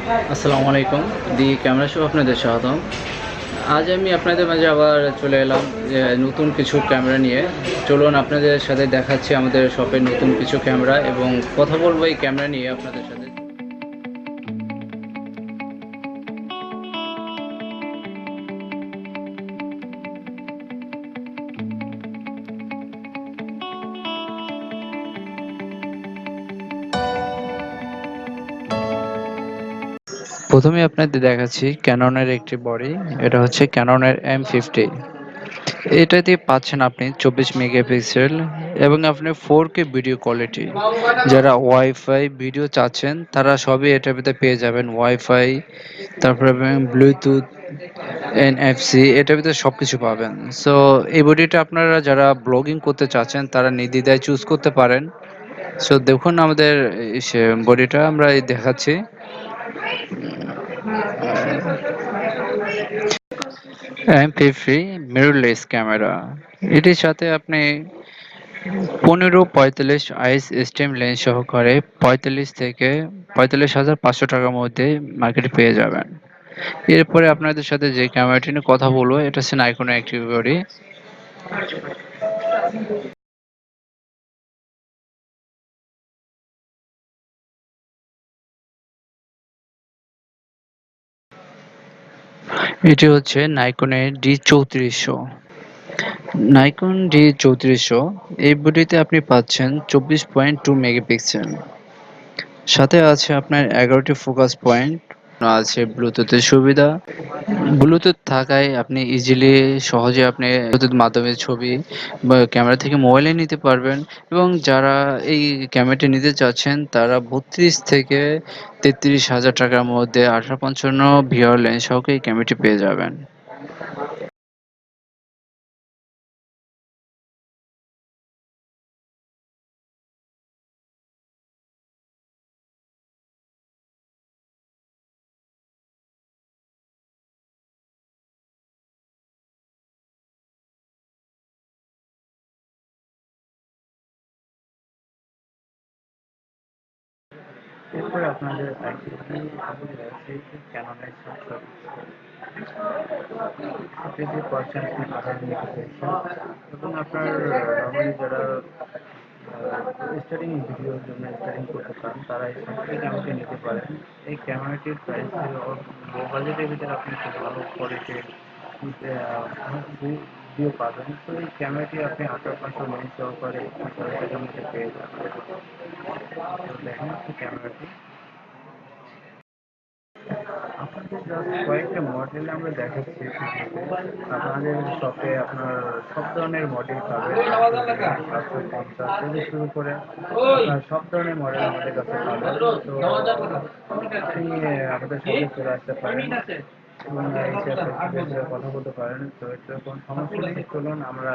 আসসালামু আলাইকুম। দি camera show আপনাদের স্বাগতম। আজ আমি আপনাদের মাঝে আবার চলে এলাম যে নতুন কিছু ক্যামেরা নিয়ে। চলুন আপনাদের সাথে দেখাচ্ছি আমাদের শপের নতুন কিছু ক্যামেরা এবং কথা বলবো এই ক্যামেরা নিয়ে আপনাদের সাথে। প্রথমে আপনাদের দেখাচ্ছি ক্যাননের একটি বডি। এটা হচ্ছে ক্যাননের M50। এটাতে পাচ্ছেন আপনি 24 মেগাপিক্সেল এবং আপনি 4K ভিডিও কোয়ালিটি। যারা ওয়াইফাই ভিডিও চাচ্ছেন তারা সবই এটার ভিতরে পেয়ে যাবেন। ওয়াইফাই, তারপরে ব্লুটুথ, এনএফসি, এটার ভিতরে সবকিছু পাবেন। সো এই বডিটা আপনারা যারা ব্লগিং করতে চাচ্ছেন তারা নির্দ্বিধায় চুজ করতে পারেন। সো দেখুন আমাদের বডিটা আমরা এই দেখাচ্ছি। M50 mirrorless camera. এটির সাথে আপনি 15-45 আইএস স্টেম লেন্স সহকারে 45,000 থেকে 45,500 টাকার মধ্যে মার্কেটে পেয়ে যাবেন। এরপরে আপনাদের সাথে যে ক্যামেরাটি নিয়ে কথা বলবো এটা হচ্ছে নাইকনের একটি বডি। এটি হচ্ছে নাইকনের D3400। নাইকন D3400 এই বডিতে আপনি পাচ্ছেন 24.2 মেগাপিক্সেল। সাথে আছে আপনার 11টি ফোকাস পয়েন্ট, আছে ব্লুটুথের সুবিধা। ব্লুটুথ থাকায় আপনি ইজিলি সহজে আপনি ব্লুটুথ মাধ্যমে ছবি বা ক্যামেরা থেকে মোবাইলে নিতে পারবেন। এবং যারা এই ক্যামেরাটি নিতে চাচ্ছেন তারা 32 থেকে 33 হাজার টাকার মধ্যে 1855 ভিআর লেন্স সহ এই ক্যামেরাটি পেয়ে যাবেন। এরপরে আপনাদের ক্যাননের যে পাচ্ছেন আপনি আধার নোটিফিকেশন এবং আপনার নর্মালি যারা স্টাডিং ভিডিওর জন্য স্টাডিং করতে চান তারা এই সফটওয়্যার ক্যামেরাটি নিতে পারেন। এই ক্যামেরাটির প্রাইস লো বাজেটের ভিতরে আপনি খুব ভালো কোয়ালিটির ভিডিও পাবেন। তো এই ক্যামেরাটি আপনি 1800 লেন্স সহকারে 21,000 টাকার মধ্যে পেয়ে যাবেন। তো দেখেন হচ্ছে ক্যামেরাটি আপনাদের জাস্ট কয়েকটা মডেল আমরা দেখাচ্ছি। আপনাদের শপে আপনার সব ধরনের মডেল পাবেন। 850 থেকে শুরু করে আপনার সব ধরনের মডেল আমাদের কাছে পাবেন। তো আপনি আমাদের শপে চলে আসতে পারেন এবং এসে কথা বলতে পারেন। তো এটা কোনো সমস্যা নেই। চলুন আমরা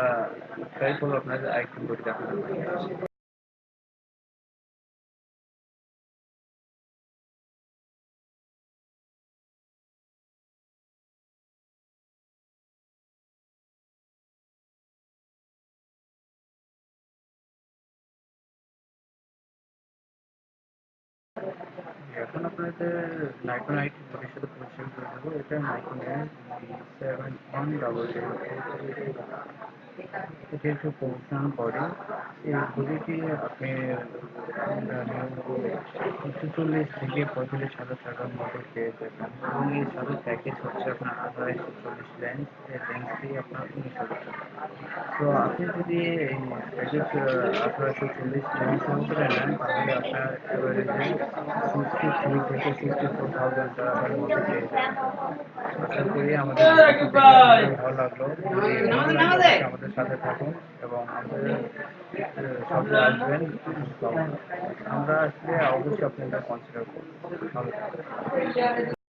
ট্রাই করবো আপনাদের আরেকটু করে দেখাতে পারি। এখন আপনাদের নাইকন আইটি বডির সাথে পরিচয় করে দেবো। এটা নাইকনের D7100। এটি একটু প্রফেশনাল বডি। এই বডিটি আপনি 46 থেকে 45 হাজার টাকার মধ্যে পেয়ে যাবেন এবং এর সাথে প্যাকেজ হচ্ছে আপনার 1840 লেন্স। এই লেন্সটি আপনার 19,000 টাকা। তো আপনি যদি এই প্যাকেজ 1840 লেন্স সহকারে নেন তাহলে আপনার অ্যাভারেজে 63 থেকে 64,000 টাকার মধ্যে পেয়ে যাবেন। আশা করি আমাদের ভিডিওটি দেখে আপনাদের ভালো লাগলো। যদি ভালো লাগে অবশ্যই আমাদের সাথে থাকুন এবং আমাদের শপে আসবেন। আমরা আসলে অবশ্যই আপনাদের কনসিডার করবো। ভালো থাকবেন।